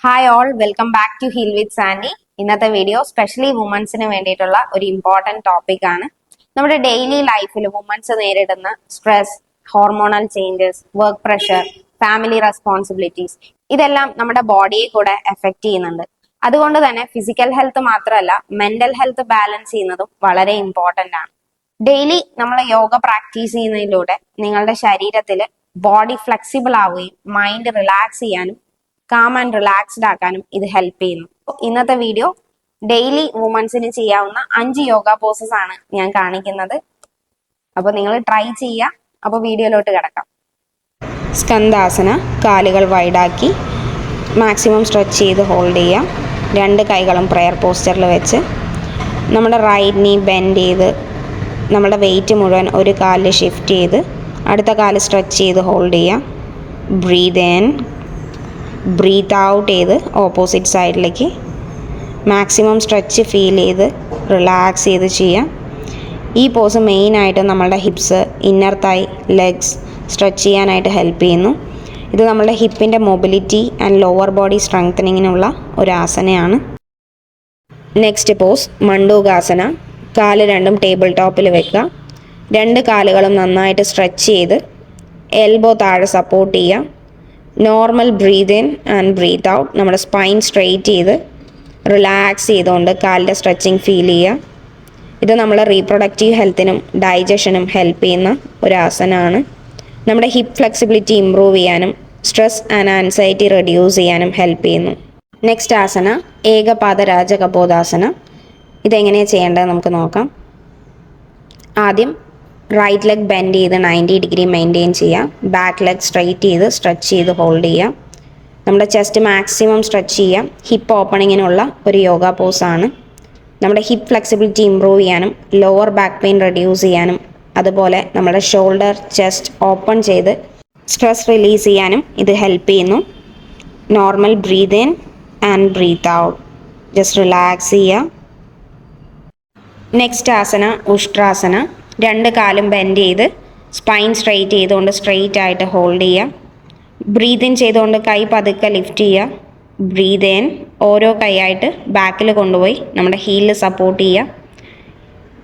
Hi all, welcome back to heal with Sandy. ഇന്നത്തെ video specially വുമൻസിന് വേണ്ടിയിട്ടുള്ള ഒരു ഇമ്പോർട്ടൻറ്റ് ടോപ്പിക് ആണ്. നമ്മുടെ ഡെയിലി ലൈഫിൽ വുമൻസ് നേരിടുന്ന stress, hormonal changes, work pressure, family responsibilities ഇതെല്ലാം നമ്മുടെ ബോഡിയെ കൂടെ എഫക്ട് ചെയ്യുന്നുണ്ട്. അതുകൊണ്ട് തന്നെ ഫിസിക്കൽ ഹെൽത്ത് മാത്രമല്ല മെന്റൽ ഹെൽത്ത് ബാലൻസ് ചെയ്യുന്നതും വളരെ ഇമ്പോർട്ടൻ്റ് ആണ്. ഡെയിലി നമ്മൾ യോഗ പ്രാക്ടീസ് ചെയ്യുന്നതിലൂടെ നിങ്ങളുടെ ശരീരത്തിൽ ബോഡി ഫ്ലെക്സിബിൾ ആവുകയും മൈൻഡ് റിലാക്സ് ചെയ്യാനും കാം ആൻഡ് റിലാക്സ്ഡ് ആക്കാനും ഇത് ഹെൽപ്പ് ചെയ്യുന്നു. ഇന്നത്തെ വീഡിയോ ഡെയിലി വുമൻസിന് ചെയ്യാവുന്ന 5 യോഗ പോസസ് ആണ് ഞാൻ കാണിക്കുന്നത്. അപ്പോൾ നിങ്ങൾ ട്രൈ ചെയ്യുക. അപ്പോൾ വീഡിയോയിലോട്ട് കിടക്കാം. സ്കന്ദാസന, കാലുകൾ വൈഡാക്കി മാക്സിമം സ്ട്രെച്ച് ചെയ്ത് ഹോൾഡ് ചെയ്യുക. 2 കൈകളും പ്രെയർ പോസ്റ്ററിൽ വെച്ച് നമ്മുടെ റൈറ്റ് നീ ബെൻഡ് ചെയ്ത് നമ്മുടെ വെയിറ്റ് മുഴുവൻ ഒരു കാലിൽ ഷിഫ്റ്റ് ചെയ്ത് അടുത്ത കാല് സ്ട്രെച്ച് ചെയ്ത് ഹോൾഡ് ചെയ്യുക. ബ്രീത്ത് ഇൻ, ബ്രീത്ത് ഔട്ട് ചെയ്ത് ഓപ്പോസിറ്റ് സൈഡിലേക്ക് മാക്സിമം സ്ട്രെച്ച് ഫീൽ ചെയ്ത് റിലാക്സ് ചെയ്ത് ചെയ്യാം. ഈ പോസ് മെയിനായിട്ട് നമ്മളുടെ ഹിപ്സ്, ഇന്നർ തൈ, ലെഗ്സ് സ്ട്രെച്ച് ചെയ്യാനായിട്ട് ഹെൽപ്പ് ചെയ്യുന്നു. ഇത് നമ്മളുടെ ഹിപ്പിൻ്റെ മൊബിലിറ്റി ആൻഡ് ലോവർ ബോഡി സ്ട്രെങ്തനിങ്ങിനുള്ള ഒരു ആസനയാണ്. Next pose മണ്ഡൂകാസന. കാല് രണ്ടും ടേബിൾ ടോപ്പിൽ വെക്കുക. 2 കാലുകളും നന്നായിട്ട് സ്ട്രെച്ച് ചെയ്ത് എൽബോ താഴെ സപ്പോർട്ട് ചെയ്യുക. Normal breathe in and breathe out. നമ്മുടെ സ്പൈൻ സ്ട്രെയിറ്റ് ചെയ്ത് റിലാക്സ് ചെയ്തുകൊണ്ട് കാലിൻ്റെ സ്ട്രെച്ചിങ് ഫീൽ ചെയ്യുക. ഇത് നമ്മളെ റീപ്രൊഡക്റ്റീവ് ഹെൽത്തിനും ഡൈജഷനും ഹെൽപ്പ് ചെയ്യുന്ന ഒരു ആസനമാണ്. നമ്മുടെ ഹിപ്പ് ഫ്ലെക്സിബിലിറ്റി ഇമ്പ്രൂവ് ചെയ്യാനും സ്ട്രെസ് ആൻഡ് ആൻസൈറ്റി റെഡ്യൂസ് ചെയ്യാനും ഹെൽപ്പ് ചെയ്യുന്നു. നെക്സ്റ്റ് ആസന ഏകപാദ രാജകപോതാസന. ഇതെങ്ങനെയാണ് ചെയ്യേണ്ടത് നമുക്ക് നോക്കാം. ആദ്യം റൈറ്റ് ലെഗ് ബെൻഡ് ചെയ്ത് 90 ഡിഗ്രി മെയിൻറ്റെയിൻ ചെയ്യുക. ബാക്ക് ലെഗ് സ്ട്രെയിറ്റ് ചെയ്ത് സ്ട്രെച്ച് ചെയ്ത് ഹോൾഡ് ചെയ്യുക. നമ്മുടെ ചെസ്റ്റ് മാക്സിമം സ്ട്രെച്ച് ചെയ്യുക. ഹിപ്പ് ഓപ്പണിങ്ങിനുള്ള ഒരു യോഗ പോസാണ്. നമ്മുടെ ഹിപ്പ് ഫ്ലെക്സിബിലിറ്റി ഇമ്പ്രൂവ് ചെയ്യാനും ലോവർ ബാക്ക് പെയിൻ റെഡ്യൂസ് ചെയ്യാനും അതുപോലെ നമ്മുടെ ഷോൾഡർ, ചെസ്റ്റ് ഓപ്പൺ ചെയ്ത് സ്ട്രെസ് റിലീസ് ചെയ്യാനും ഇത് ഹെൽപ്പ് ചെയ്യുന്നു. Normal breathe in and breathe out. Just relax ചെയ്യുക. നെക്സ്റ്റ് ആസന ഉഷ്ട്രാസന. 2 കാലും ബെൻഡ് ചെയ്ത് സ്പൈൻ സ്ട്രെയിറ്റ് ചെയ്തുകൊണ്ട് സ്ട്രെയിറ്റ് ആയിട്ട് ഹോൾഡ് ചെയ്യുക. ബ്രീത്ത് ഇൻ ചെയ്തുകൊണ്ട് കൈ പതുക്കെ ലിഫ്റ്റ് ചെയ്യുക. ബ്രീത്ത് ഇൻ ഓരോ കൈയായിട്ട് ബാക്കിൽ കൊണ്ടുപോയി നമ്മുടെ ഹീലിൽ സപ്പോർട്ട് ചെയ്യുക.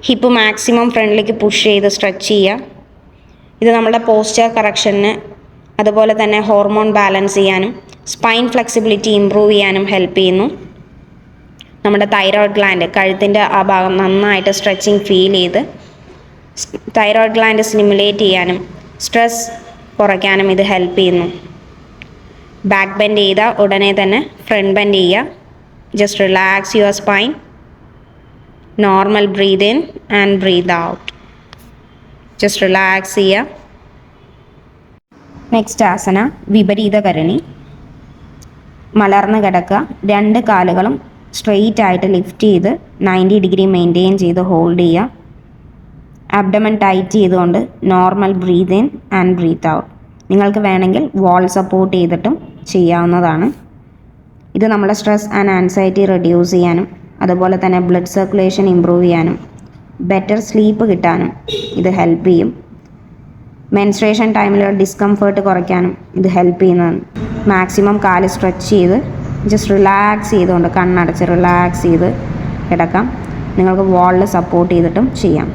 ഹിപ്പ് മാക്സിമം ഫ്രണ്ടിലേക്ക് പുഷ് ചെയ്ത് സ്ട്രെച്ച് ചെയ്യുക. ഇത് നമ്മുടെ പോസ്ചർ കറക്ഷന് അതുപോലെ തന്നെ ഹോർമോൺ ബാലൻസ് ചെയ്യാനും സ്പൈൻ ഫ്ലെക്സിബിലിറ്റി ഇമ്പ്രൂവ് ചെയ്യാനും ഹെൽപ്പ് ചെയ്യുന്നു. നമ്മുടെ തൈറോയ്ഡ് ഗ്ലാൻഡ്, കഴുത്തിൻ്റെ ആ ഭാഗം നന്നായിട്ട് സ്ട്രെച്ചിങ് ഫീൽ ചെയ്ത് തൈറോയ്ഡ് ഗ്ലാൻഡ് സ്റ്റിമുലേറ്റ് ചെയ്യാനും സ്ട്രെസ് കുറയ്ക്കാനും ഇത് ഹെൽപ്പ് ചെയ്യുന്നു. ബാക്ക് ബെൻഡ് ചെയ്താൽ ഉടനെ തന്നെ ഫ്രണ്ട് ബെൻഡ് ചെയ്യുക. Just relax your spine. Normal breathe in and breathe out. Just relax ചെയ്യുക. നെക്സ്റ്റ് ആസന വിപരീതകരണി. മലർന്ന് കിടക്കുക. 2 കാലുകളും സ്ട്രെയിറ്റ് ആയിട്ട് ലിഫ്റ്റ് ചെയ്ത് 90 ഡിഗ്രി മെയിൻറ്റെയിൻ ചെയ്ത് ഹോൾഡ് ചെയ്യുക. അബ്ഡമൻ ടൈറ്റ് ചെയ്തുകൊണ്ട് normal breathe in and breathe out. നിങ്ങൾക്ക് വേണമെങ്കിൽ വാൾ സപ്പോർട്ട് ചെയ്തിട്ടും ചെയ്യാവുന്നതാണ്. ഇത് നമ്മുടെ സ്ട്രെസ് ആൻഡ് ആൻസൈറ്റി റെഡ്യൂസ് ചെയ്യാനും അതുപോലെ തന്നെ ബ്ലഡ് സർക്കുലേഷൻ ഇമ്പ്രൂവ് ചെയ്യാനും ബെറ്റർ സ്ലീപ്പ് കിട്ടാനും ഇത് ഹെൽപ്പ് ചെയ്യും. മെൻസ്ട്രേഷൻ ടൈമിൽ ഡിസ്കംഫേർട്ട് കുറയ്ക്കാനും ഇത് ഹെൽപ്പ് ചെയ്യുന്നതാണ്. മാക്സിമം കാല് സ്ട്രെച്ച് ചെയ്ത് ജസ്റ്റ് റിലാക്സ് ചെയ്തുകൊണ്ട് കണ്ണടച്ച് റിലാക്സ് ചെയ്ത് കിടക്കാം. നിങ്ങൾക്ക് വാളിൽ സപ്പോർട്ട് ചെയ്തിട്ടും ചെയ്യാം.